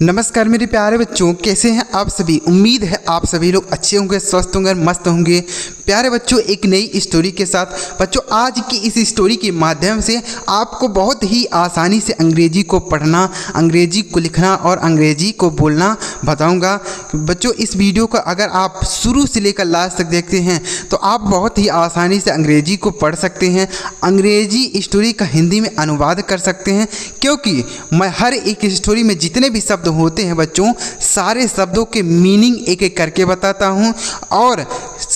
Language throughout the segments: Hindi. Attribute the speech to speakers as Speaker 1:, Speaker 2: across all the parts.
Speaker 1: नमस्कार मेरे प्यारे बच्चों, कैसे हैं आप सभी। उम्मीद है आप सभी लोग अच्छे होंगे, स्वस्थ होंगे, मस्त होंगे। प्यारे बच्चों, एक नई स्टोरी के साथ बच्चों आज की इस स्टोरी के माध्यम से आपको बहुत ही आसानी से अंग्रेजी को पढ़ना, अंग्रेजी को लिखना और अंग्रेजी को बोलना बताऊंगा। बच्चों इस वीडियो को अगर आप शुरू से लेकर लास्ट तक देखते हैं तो आप बहुत ही आसानी से अंग्रेजी को पढ़ सकते हैं, अंग्रेजी स्टोरी का हिंदी में अनुवाद कर सकते हैं, क्योंकि मैं हर एक स्टोरी में जितने भी शब्द होते हैं बच्चों, सारे शब्दों के मीनिंग एक एक करके बताता हूं और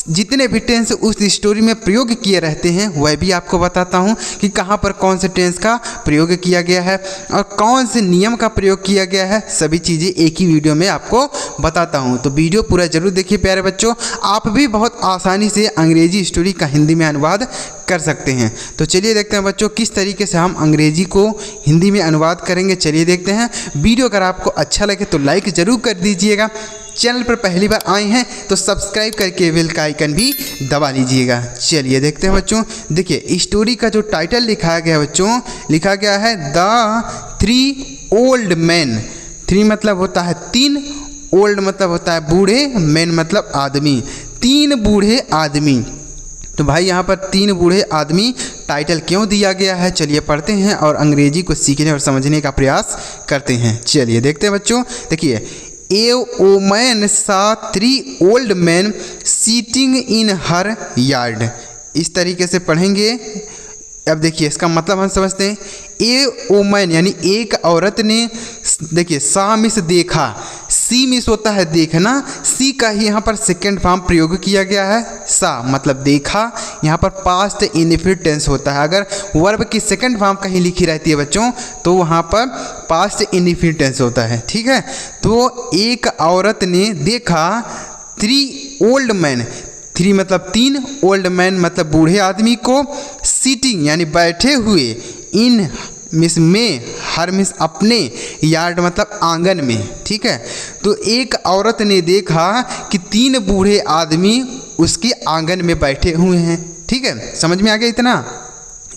Speaker 1: जितने भी टेंस उस स्टोरी में प्रयोग किए रहते हैं वह भी आपको बताता हूं कि कहां पर कौन से टेंस का प्रयोग किया गया है और कौन से नियम का प्रयोग किया गया है। सभी चीज़ें एक ही वीडियो में आपको बताता हूं, तो वीडियो पूरा जरूर देखिए प्यारे बच्चों। आप भी बहुत आसानी से अंग्रेजी स्टोरी का हिंदी में अनुवाद कर सकते हैं। तो चलिए देखते हैं बच्चों किस तरीके से हम अंग्रेजी को हिंदी में अनुवाद करेंगे। चलिए देखते हैं। वीडियो अगर आपको अच्छा लगे तो लाइक ज़रूर कर दीजिएगा। चैनल पर पहली बार आए हैं तो सब्सक्राइब करके बेल का आइकन भी दबा लीजिएगा। चलिए देखते हैं बच्चों। देखिए स्टोरी का जो टाइटल लिखा गया बच्चों, लिखा गया है द 3 ओल्ड मैन। 3 मतलब होता है 3, ओल्ड मतलब होता है बूढ़े, मैन मतलब आदमी, 3 बूढ़े आदमी। तो भाई यहाँ पर 3 बूढ़े आदमी टाइटल क्यों दिया गया है, चलिए पढ़ते हैं और अंग्रेजी को सीखने और समझने का प्रयास करते हैं। चलिए देखते हैं बच्चों। देखिए ए वोमन सा 3 ओल्ड मैन सीटिंग इन हर यार्ड, इस तरीके से पढ़ेंगे। अब देखिए इसका मतलब हम समझते हैं। ए वोमन यानी एक औरत ने, देखिए सा मिस देखा, सी मिस होता है देखना, सी का ही यहाँ पर सेकेंड फॉर्म प्रयोग किया गया है। सा मतलब देखा, यहाँ पर पास्ट इनडेफिनिट टेंस होता है। अगर वर्ब की सेकेंड फॉर्म कहीं लिखी रहती है बच्चों तो वहाँ पर पास्ट इनडेफिनिट टेंस होता है, ठीक है। तो एक औरत ने देखा 3 ओल्ड मैन, 3 मतलब 3, ओल्ड मैन मतलब बूढ़े आदमी को, सीटिंग यानी बैठे हुए, इन मिस में, हर मिस अपने, यार्ड मतलब आंगन में, ठीक है। तो एक औरत ने देखा कि 3 बूढ़े आदमी उसके आंगन में बैठे हुए हैं, ठीक है। समझ में आ गया इतना।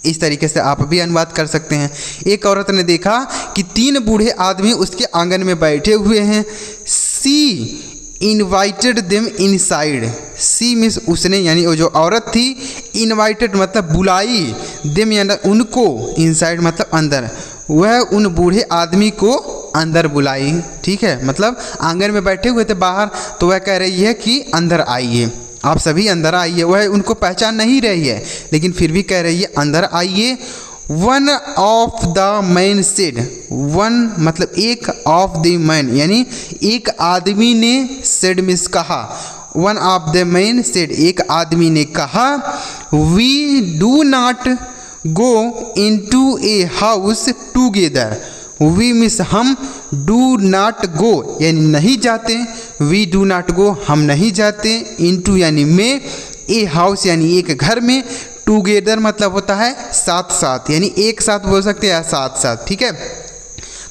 Speaker 1: इस तरीके से आप भी अनुवाद कर सकते हैं। एक औरत ने देखा कि 3 बूढ़े आदमी उसके आंगन में बैठे हुए हैं। सी इन्वाइटेड देम इनसाइड, सी मिस उसने यानी वो जो औरत थी, इन्वाइटेड मतलब बुलाई, देम यानी उनको, इनसाइड मतलब अंदर, वह उन बूढ़े आदमी को अंदर बुलाई, ठीक है। मतलब आंगन में बैठे हुए थे बाहर, तो वह कह रही है कि अंदर आइए, आप सभी अंदर आइए। वह उनको पहचान नहीं रही है लेकिन फिर भी कह रही है अंदर आइए। One of the man said, one मतलब एक, ऑफ द मैन यानी एक आदमी ने, सेड मिस कहा, one of the man said एक आदमी ने कहा, we do not go into a house together, we मिस हम, डू नॉट गो यानी नहीं जाते, वी डू नॉट गो हम नहीं जाते, इनटू यानी में, ए हाउस यानी एक घर में, टूगेदर मतलब होता है साथ साथ, यानी एक साथ बोल सकते हैं, साथ साथ, ठीक है।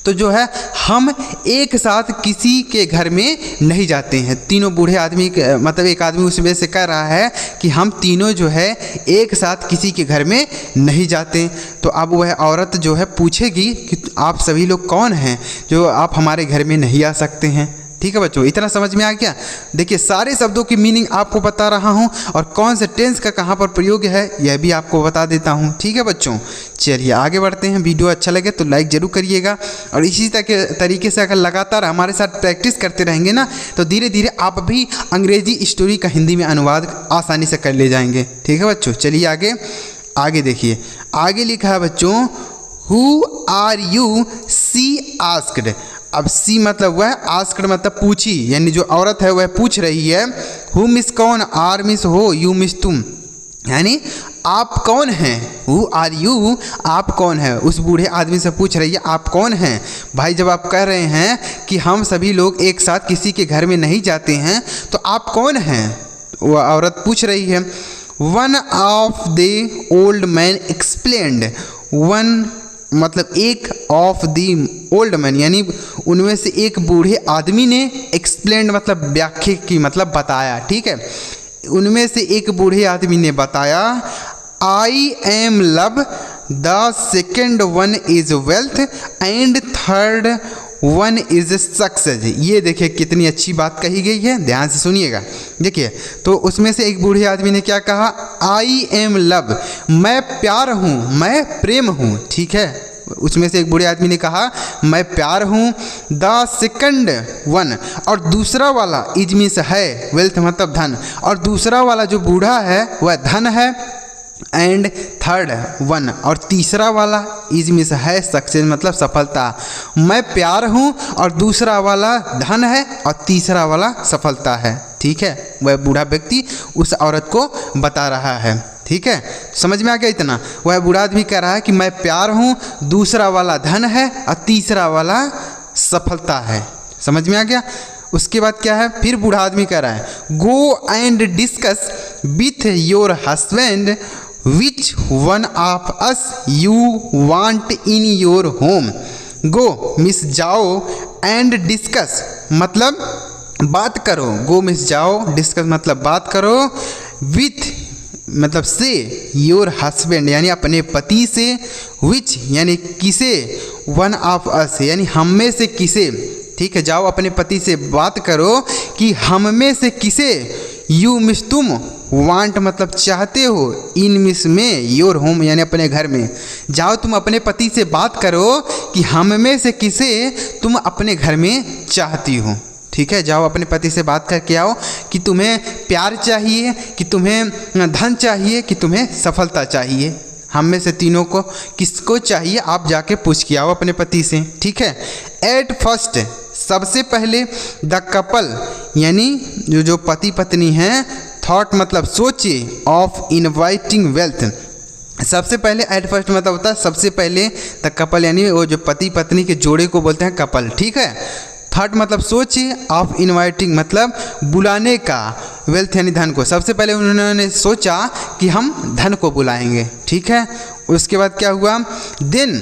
Speaker 1: तो जो है हम एक साथ किसी के घर में नहीं जाते हैं। तीनों बूढ़े आदमी मतलब एक आदमी उसमें से कह रहा है कि हम तीनों जो है एक साथ किसी के घर में नहीं जाते। तो अब वह औरत जो है पूछेगी कि आप सभी लोग कौन हैं जो आप हमारे घर में नहीं आ सकते हैं, ठीक है बच्चों। इतना समझ में आ गया। देखिए सारे शब्दों की मीनिंग आपको बता रहा हूं और कौन से टेंस का कहां पर प्रयोग है यह भी आपको बता देता हूं, ठीक है बच्चों। चलिए आगे बढ़ते हैं। वीडियो अच्छा लगे तो लाइक ज़रूर करिएगा और इसी तरीके से अगर लगातार हमारे साथ प्रैक्टिस करते रहेंगे ना तो धीरे धीरे आप भी अंग्रेजी स्टोरी का हिंदी में अनुवाद आसानी से कर ले जाएंगे, ठीक है बच्चों। चलिए आगे देखिए। आगे लिखा है बच्चों, who are you, she asked. अब सी मतलब वह, आस्क्ड मतलब पूछी, यानी जो औरत है वह पूछ रही है। हु मिस कौन, आर मिस हो, यू मिस तुम, यानी आप कौन हैं। हु आर यू, आप कौन हैं, उस बूढ़े आदमी से पूछ रही है आप कौन हैं। भाई जब आप कह रहे हैं कि हम सभी लोग एक साथ किसी के घर में नहीं जाते हैं तो आप कौन हैं, वह औरत पूछ रही है। One of the old man explained, one मतलब एक, ऑफ द ओल्ड मैन यानी उनमें से एक बूढ़े आदमी ने, एक्सप्लेन्ड मतलब व्याख्या की मतलब बताया, ठीक है। उनमें से एक बूढ़े आदमी ने बताया, I am love, the second one is wealth and third one is success. ये देखिए कितनी अच्छी बात कही गई है, ध्यान से सुनिएगा। देखिए तो उसमें से एक बूढ़े आदमी ने क्या कहा, आई एम लव, मैं प्यार हूँ, मैं प्रेम हूँ। ठीक है, उसमें से एक बूढ़े आदमी ने कहा मैं प्यार हूँ। द सेकंड वन, और दूसरा वाला इज मीन्स है, वेल्थ मतलब धन, और दूसरा वाला जो बूढ़ा है वह धन है। एंड थर्ड वन, और तीसरा वाला इज मीन्स है सक्सेस मतलब सफलता। मैं प्यार हूँ और दूसरा वाला धन है और तीसरा वाला सफलता है। ठीक है, वह बूढ़ा व्यक्ति उस औरत को बता रहा है। ठीक है, समझ में आ गया इतना। वह बूढ़ा आदमी कह रहा है कि मैं प्यार हूँ, दूसरा वाला धन है और तीसरा वाला सफलता है। समझ में आ गया। उसके बाद क्या है, फिर बूढ़ा आदमी कह रहा है go and discuss with your husband which one of us you want in your home. Go miss जाओ, एंड डिस्कस मतलब बात करो। गो मिस जाओ, डिस्कस मतलब बात करो, विथ मतलब से, योर हस्बैंड यानी अपने पति से, विच यानी किसे, वन ऑफ अस यानी हम में से किसे। ठीक है, जाओ अपने पति से बात करो कि हम में से किसे, यू मिस तुम, वांट मतलब चाहते हो, इन मिस में, योर होम यानी अपने घर में। जाओ तुम अपने पति से बात करो कि हम में से किसे तुम अपने घर में चाहती हो। ठीक है, जाओ अपने पति से बात करके आओ कि तुम्हें प्यार चाहिए, कि तुम्हें धन चाहिए, कि तुम्हें सफलता चाहिए। हम में से तीनों को किसको चाहिए आप जाके पूछ के आओ अपने पति से। ठीक है, एट फर्स्ट सबसे पहले द कपल यानी जो पति पत्नी हैं, थॉट मतलब सोचे, ऑफ इनवाइटिंग वेल्थ। सबसे पहले एट फर्स्ट मतलब होता है सबसे पहले, द कपल यानी वो जो पति पत्नी के जोड़े को बोलते हैं कपल। ठीक है, थर्ड मतलब सोचे, ऑफ इनवाइटिंग मतलब बुलाने का, वेल्थ यानी धन को। सबसे पहले उन्होंने सोचा कि हम धन को बुलाएंगे। ठीक है, उसके बाद क्या हुआ, then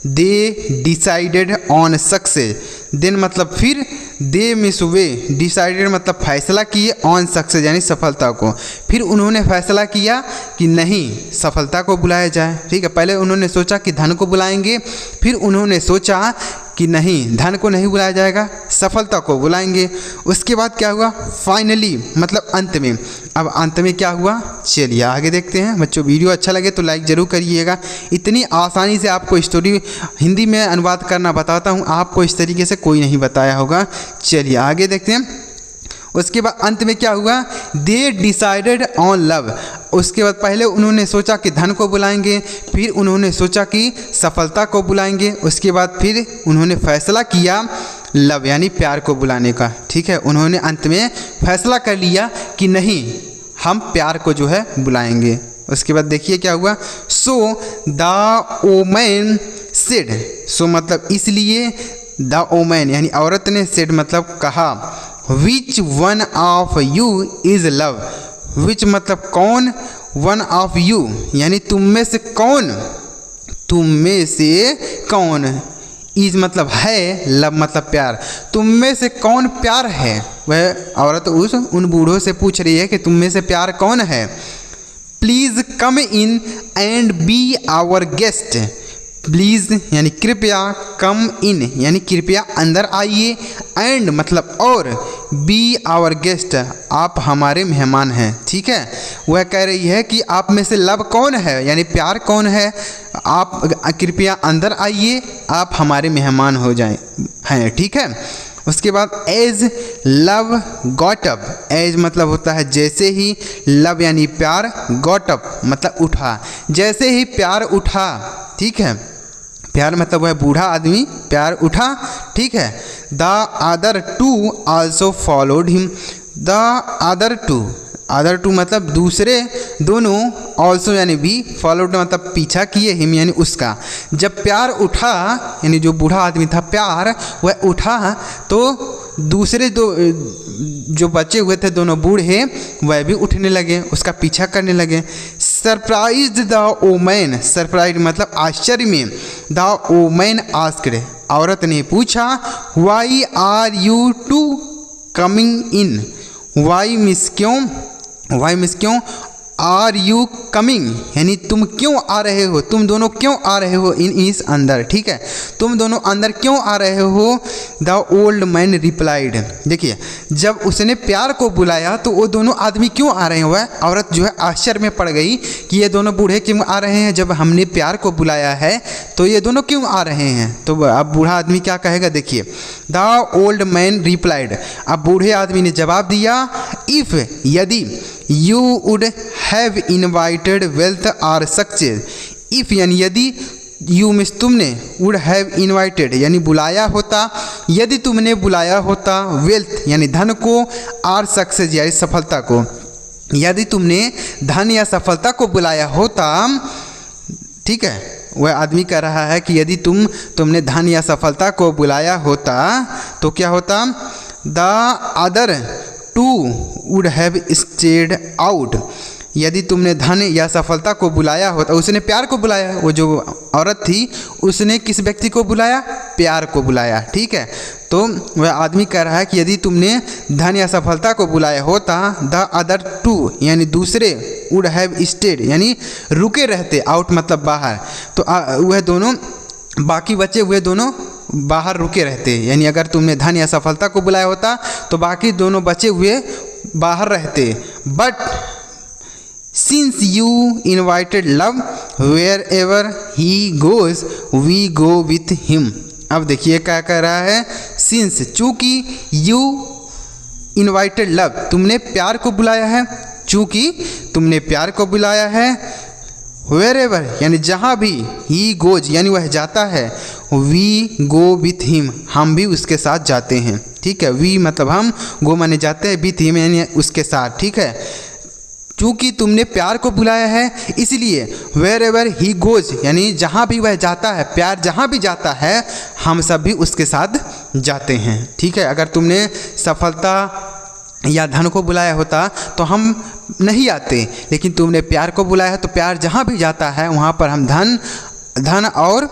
Speaker 1: they decided on success. Then मतलब फिर, दे मिस वे, डिसाइडेड मतलब फैसला किए, ऑन सक्सेस यानी सफलता को। फिर उन्होंने फैसला किया कि नहीं सफलता को बुलाया जाए। ठीक है, पहले उन्होंने सोचा कि धन को बुलाएंगे, फिर उन्होंने सोचा कि नहीं धन को नहीं बुलाया जाएगा, सफलता को बुलाएंगे। उसके बाद क्या हुआ, फाइनली मतलब अंत में। अब अंत में क्या हुआ, चलिए आगे देखते हैं। बच्चों वीडियो अच्छा लगे तो लाइक ज़रूर करिएगा। इतनी आसानी से आपको स्टोरी हिंदी में अनुवाद करना बताता हूँ, आपको इस तरीके से कोई नहीं बताया होगा। चलिए आगे देखते हैं। उसके बाद अंत में क्या हुआ, दे डिसाइडेड ऑन लव। उसके बाद पहले उन्होंने सोचा कि धन को बुलाएंगे, फिर उन्होंने सोचा कि सफलता को बुलाएंगे। उसके बाद फिर उन्होंने फैसला किया लव यानी प्यार को बुलाने का। ठीक है, उन्होंने अंत में फैसला कर लिया कि नहीं हम प्यार को जो है बुलाएंगे। उसके बाद देखिए क्या हुआ, सो द ओमैन सेड, सो मतलब इसलिए, द ओमैन यानी औरत ने, सेड मतलब कहा, which one of you is love, which मतलब कौन, वन ऑफ यू यानी तुम में से कौन, तुम में से कौन, इज मतलब है, लव मतलब प्यार, तुम में से कौन प्यार है। वह औरत उन बूढ़ों से पूछ रही है कि तुम में से प्यार कौन है। Please come in and be our guest, please यानी कृपया, कम इन यानी कृपया अंदर आइए, एंड मतलब और, बी आवर गेस्ट आप हमारे मेहमान हैं। ठीक है, वह कह रही है कि आप में से लव कौन है यानी प्यार कौन है, आप कृपया अंदर आइए, आप हमारे मेहमान हो जाएं हैं। ठीक है, उसके बाद as love got up, as मतलब होता है जैसे ही, लव यानी प्यार, गॉट अप मतलब उठा, जैसे ही प्यार उठा। ठीक है, प्यार मतलब वह बूढ़ा आदमी प्यार उठा। ठीक है, the other two also followed him, the other two मतलब दूसरे दोनों, ऑल्सो यानी भी, फॉलोड मतलब पीछा किए, हिम यानी उसका। जब प्यार उठा यानी जो बूढ़ा आदमी था प्यार वह उठा तो दूसरे दो जो बचे हुए थे दोनों बूढ़े वह भी उठने लगे, उसका पीछा करने लगे। सरप्राइज्ड द ओमैन, सरप्राइज मतलब आश्चर्य में, द ओमैन आस्क्ड औरत ने पूछा, why are you two coming in, why मिस क्यों, वाई मिस क्यों, आर यू कमिंग, यानी तुम क्यों आ रहे हो, तुम दोनों क्यों आ रहे हो इन इस अंदर, ठीक है, तुम दोनों अंदर क्यों आ रहे हो। द ओल्ड मैन रिप्लाइड, देखिए जब उसने प्यार को बुलाया तो वो दोनों आदमी क्यों आ रहे हैं, वह औरत जो है आश्चर्य में पड़ गई कि ये दोनों बूढ़े क्यों आ रहे हैं, जब हमने प्यार को बुलाया है तो ये दोनों क्यों आ रहे हैं। तो अब बूढ़ा आदमी क्या कहेगा, देखिए द ओल्ड मैन रिप्लाइड, अब बूढ़े आदमी ने जवाब दिया, इफ़ यदि you would have invited wealth or success, if यानी यदि, यू मीन्स तुमने, वुड हैव इन्वाइटेड यानी बुलाया होता, यदि तुमने बुलाया होता वेल्थ यानी धन को, आर सक्सेस यानी सफलता को, यदि तुमने धन या सफलता को बुलाया होता, ठीक है, वह आदमी कह रहा है कि यदि तुमने धन या सफलता को बुलाया होता तो क्या होता, the other two would have stayed out, यदि तुमने धन या सफलता को बुलाया होता, उसने प्यार को बुलाया, वो जो औरत थी उसने किस व्यक्ति को बुलाया, प्यार को बुलाया, ठीक है। तो वह आदमी कह रहा है कि यदि तुमने धन या सफलता को बुलाया होता, द अदर टू यानी दूसरे, वुड हैव स्टेड यानी रुके रहते, आउट मतलब बाहर, तो वह दोनों बाकी बचे हुए दोनों बाहर रुके रहते, यानी अगर तुमने धन या सफलता को बुलाया होता तो बाकी दोनों बचे हुए बाहर रहते। But since you invited love wherever he goes we go with him, अब देखिए क्या कह रहा है, सिंस चूँकि, यू इन्वाइटेड लव तुमने प्यार को बुलाया है, चूँकि तुमने प्यार को बुलाया है, वेयर एवर यानी जहाँ भी, ही गोज यानी वह जाता है, वी गो विथ हिम हम भी उसके साथ जाते हैं, ठीक है, वी मतलब हम, गो माने जाते हैं, विथ हिम यानी उसके साथ, ठीक है। चूँकि तुमने प्यार को बुलाया है इसलिए वेयर एवर ही गोज यानी जहाँ भी वह जाता है, प्यार जहाँ भी जाता है हम सब भी उसके साथ जाते हैं, ठीक है। अगर तुमने सफलता या धन को बुलाया होता तो हम नहीं आते, लेकिन तुमने प्यार को बुलाया है तो प्यार जहाँ भी जाता है वहाँ पर हम धन और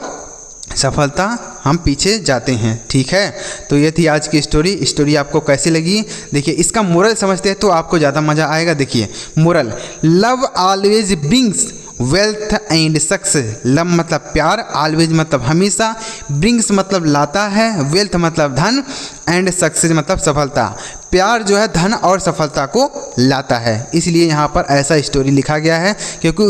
Speaker 1: सफलता हम पीछे जाते हैं, ठीक है। तो ये थी आज की स्टोरी आपको कैसी लगी, देखिए इसका मोरल समझते हैं तो आपको ज़्यादा मज़ा आएगा। देखिए moral, love always brings wealth and success, love मतलब प्यार, ऑलवेज मतलब हमेशा, ब्रिंग्स मतलब लाता है, वेल्थ मतलब धन, एंड सक्सेस मतलब सफलता, प्यार जो है धन और सफलता को लाता है, इसलिए यहाँ पर ऐसा स्टोरी लिखा गया है क्योंकि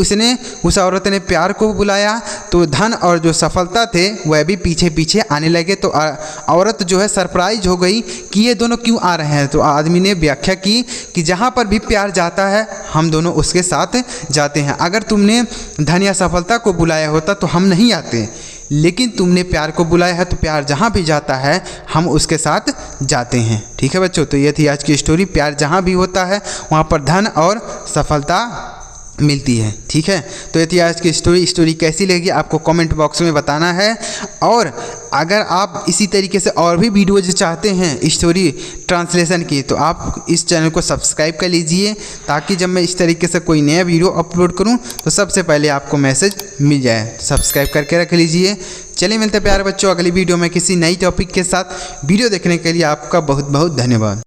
Speaker 1: उस औरत ने प्यार को बुलाया तो धन और जो सफलता थे वह भी पीछे पीछे आने लगे, तो औरत जो है सरप्राइज हो गई कि ये दोनों क्यों आ रहे हैं। तो आदमी ने व्याख्या की कि जहाँ पर भी प्यार जाता है हम दोनों उसके साथ जाते हैं, अगर तुमने धन या सफलता को बुलाया होता तो हम नहीं आते, लेकिन तुमने प्यार को बुलाया है तो प्यार जहाँ भी जाता है हम उसके साथ जाते हैं, ठीक है बच्चों। तो ये थी आज की स्टोरी, प्यार जहाँ भी होता है वहाँ पर धन और सफलता मिलती है, ठीक है। तो ये थी आज की स्टोरी कैसी लगी आपको कमेंट बॉक्स में बताना है, और अगर आप इसी तरीके से और भी वीडियोज चाहते हैं स्टोरी ट्रांसलेशन की तो आप इस चैनल को सब्सक्राइब कर लीजिए, ताकि जब मैं इस तरीके से कोई नया वीडियो अपलोड करूं तो सबसे पहले आपको मैसेज मिल जाए। सब्सक्राइब करके रख लीजिए। चलिए मिलते हैं प्यारे बच्चों अगली वीडियो में किसी नई टॉपिक के साथ। वीडियो देखने के लिए आपका बहुत बहुत धन्यवाद।